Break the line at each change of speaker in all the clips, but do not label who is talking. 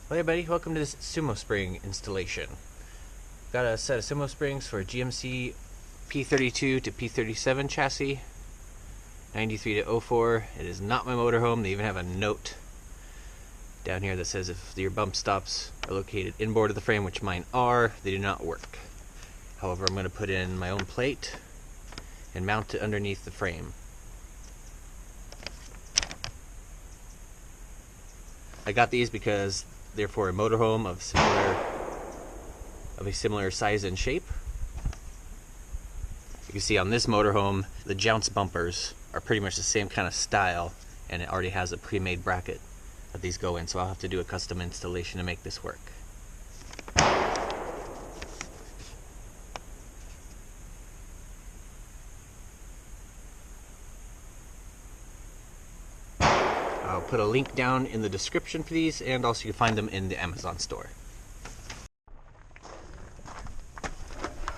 Hey everybody, welcome to this Sumospring installation. Got a set of Sumosprings for a GMC P32 to P37 chassis, 93 to 04. It is not my motorhome. They even have a note down here that says if your bump stops are located inboard of the frame, which mine are, they do not work. However, I'm going to put in my own plate and mount it underneath the frame. I got these because they're for a motorhome of a similar size and shape. You can see on this motorhome, the jounce bumpers are pretty much the same kind of style, and it already has a pre-made bracket that these go in, so I'll have to do a custom installation to make this work. I'll put a link down in the description for these, and also you can find them in the Amazon store.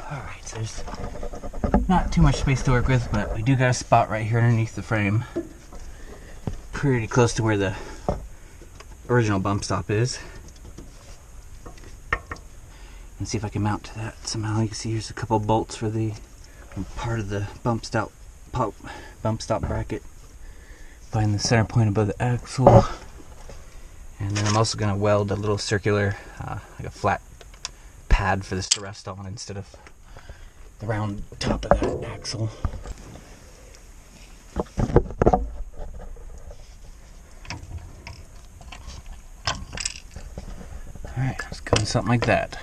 Alright, so there's not too much space to work with, but we do got a spot right here underneath the frame. Pretty close to where the original bump stop is. And see if I can mount to that somehow. You can see here's a couple bolts for the part of the bump stop bracket. Find the center point above the axle. And then I'm also going to weld a little circular, like a flat pad for this to rest on instead of the round top of that axle. Alright, let's go with something like that.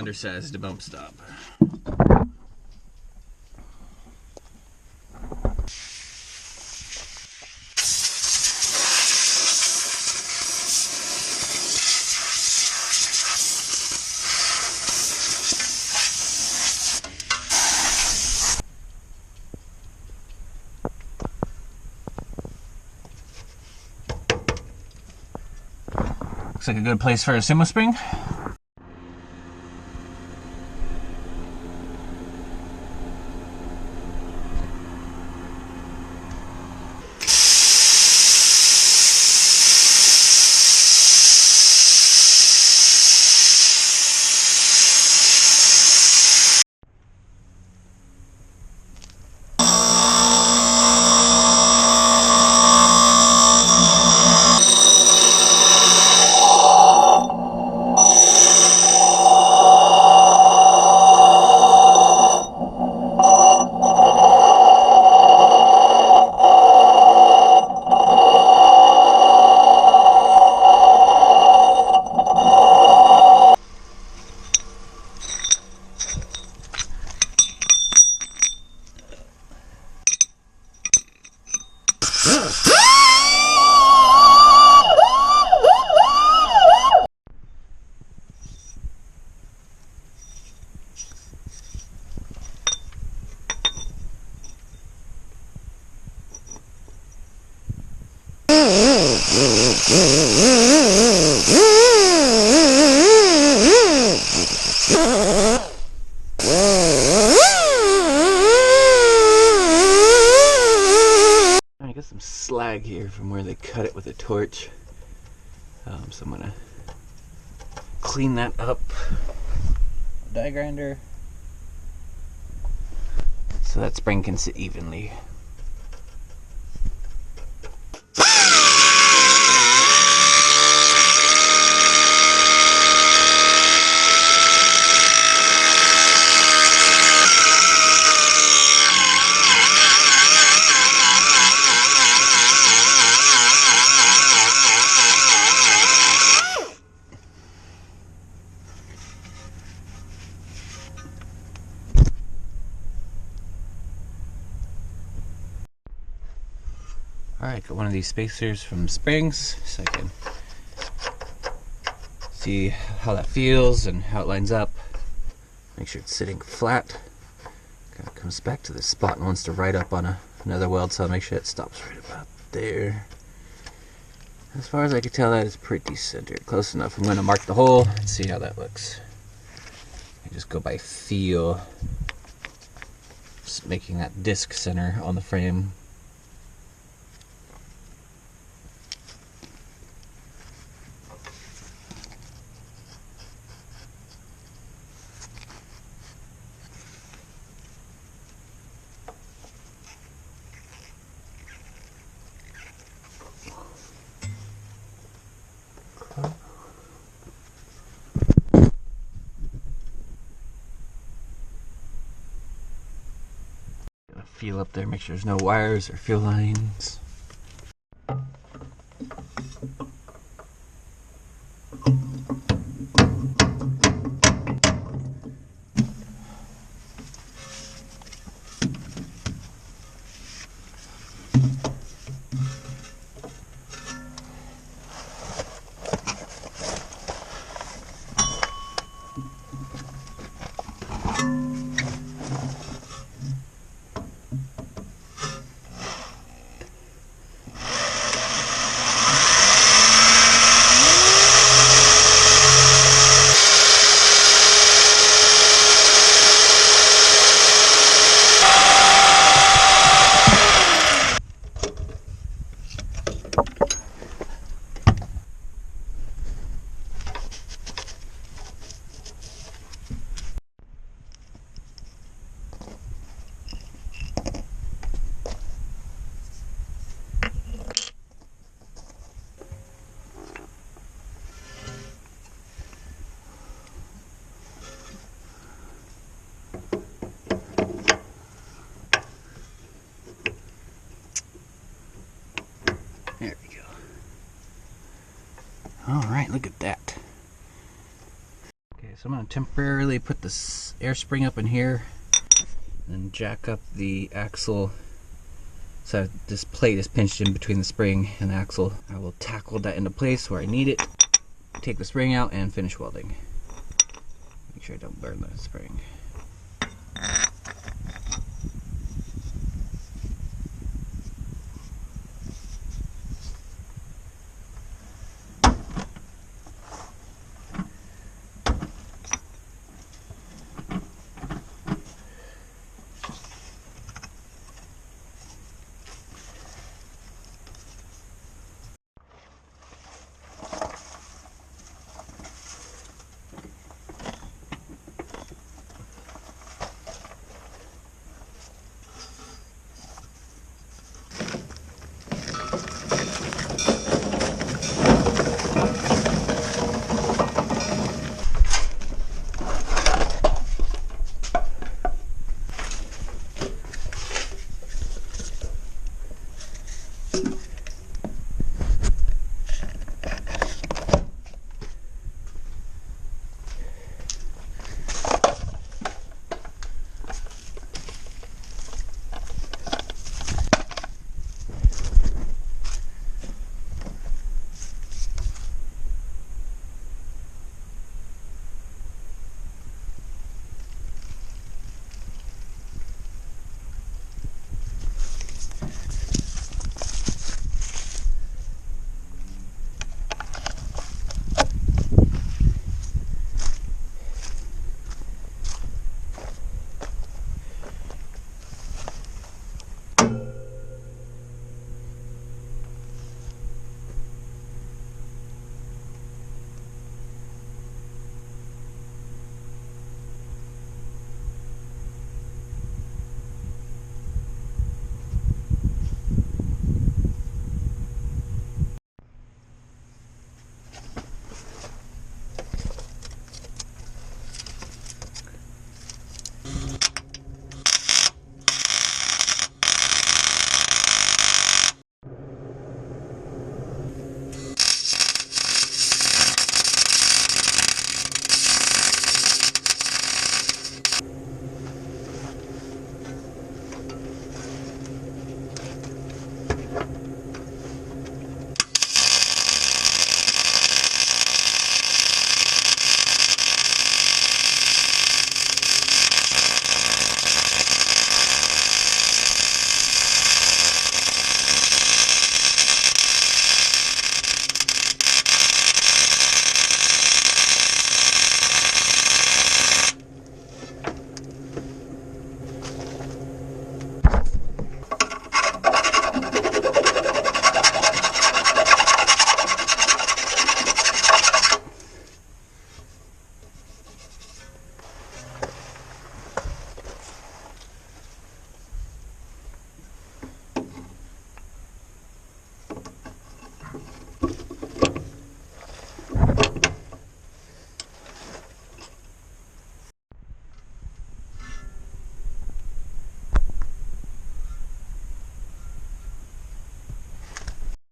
undersized bump stop. Looks like a good place for a Sumospring. I got some slag here from where they cut it with a torch, so I'm gonna clean that up. Die grinder, so that spring can sit evenly. Alright, got one of these spacers from Springs so I can see how that feels and how it lines up. Make sure it's sitting flat. Kind of comes back to this spot and wants to ride up on another weld, so I'll make sure it stops right about there. As far as I can tell, that is pretty centered. Close enough. I'm going to mark the hole and see how that looks. I just go by feel. Just making that disc center on the frame. Feel up there, make sure there's no wires or fuel lines. There we go. Alright, look at that. Okay, So I'm going to temporarily put this air spring up in here and jack up the axle so this plate is pinched in between the spring and the axle. I will tackle that into place where I need it, take the spring out, and finish welding. Make sure I don't burn the spring.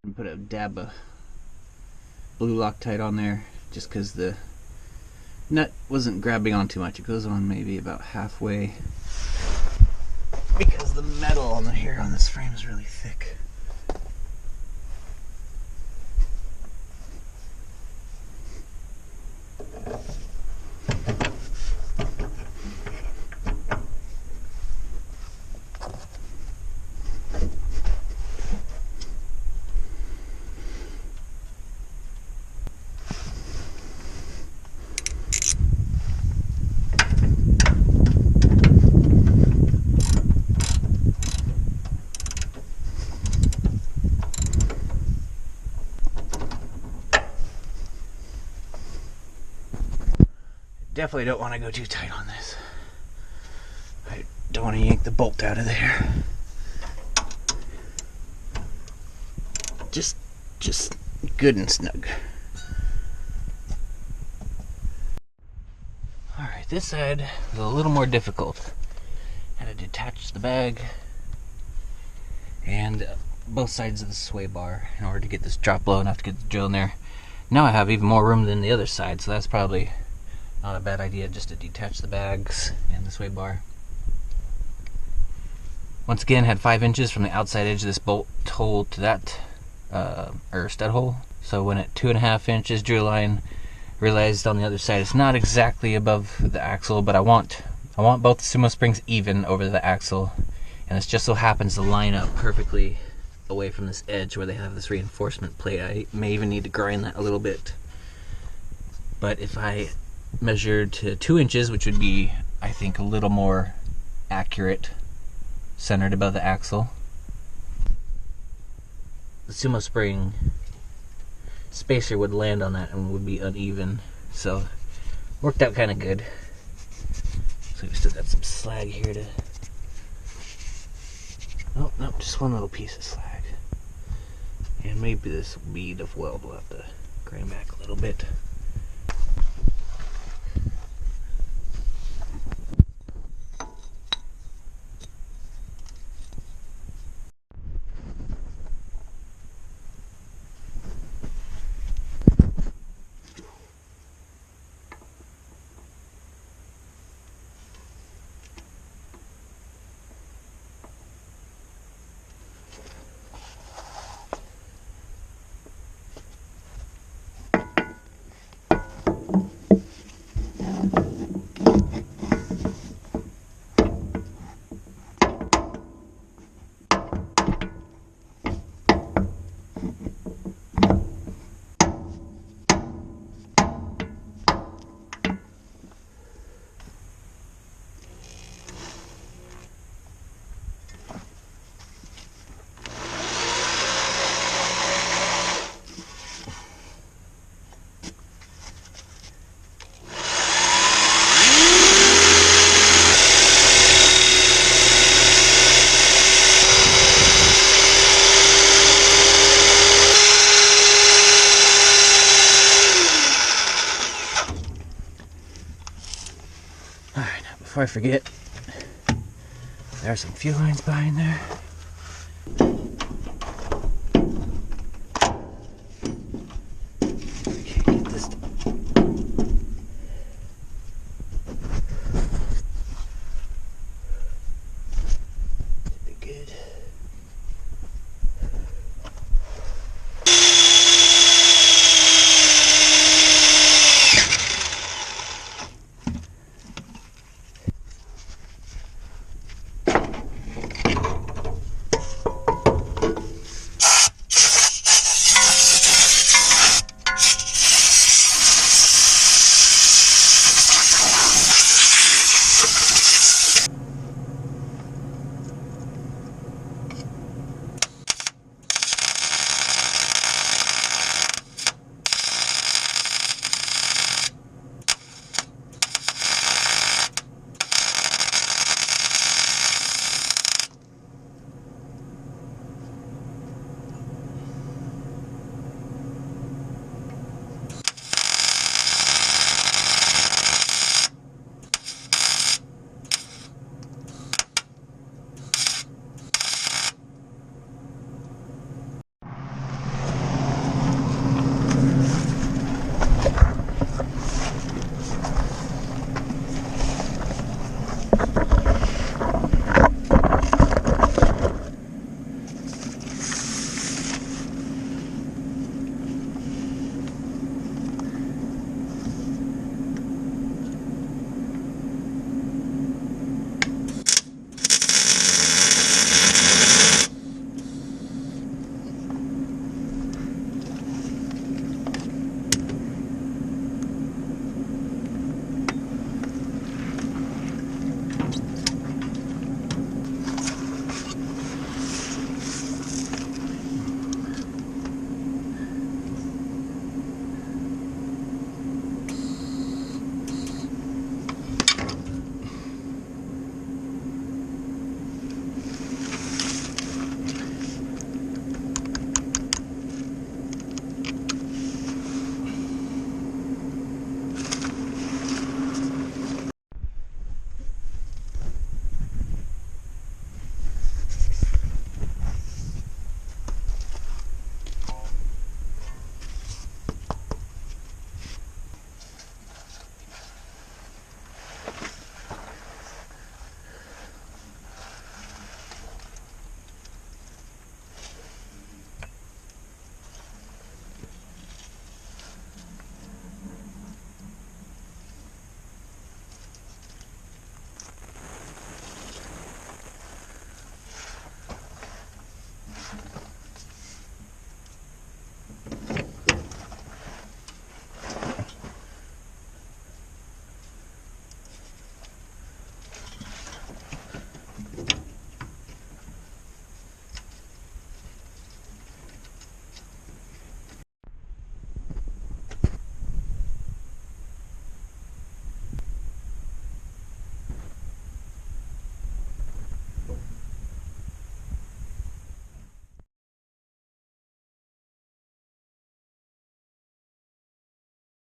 And put a dab of blue Loctite on there just because the nut wasn't grabbing on too much. It goes on maybe about halfway because the metal on here on this frame is really thick. Definitely don't want to go too tight on this. I don't want to yank the bolt out of there. Just good and snug. Alright, this side was a little more difficult. Had to detach the bag and both sides of the sway bar in order to get this drop low enough to get the drill in there. Now I have even more room than the other side, so that's probably Not a bad idea just to detach the bags and the sway bar. Once again, had 5 inches from the outside edge of this bolt hole to that stud hole. So when at 2.5 inches, drew a line, realized on the other side it's not exactly above the axle, but I want both the Sumosprings even over the axle, and this just so happens to line up perfectly away from this edge where they have this reinforcement plate. I may even need to grind that a little bit, but if I measured to 2 inches, which would be, I think, a little more accurate, centered above the axle, the Sumospring spacer would land on that and would be uneven. So worked out kind of good. So we still got some slag here to, oh no, just one little piece of slag, and maybe this bead of weld will have to grind back a little bit. Alright, before I forget, there are some fuel lines behind there.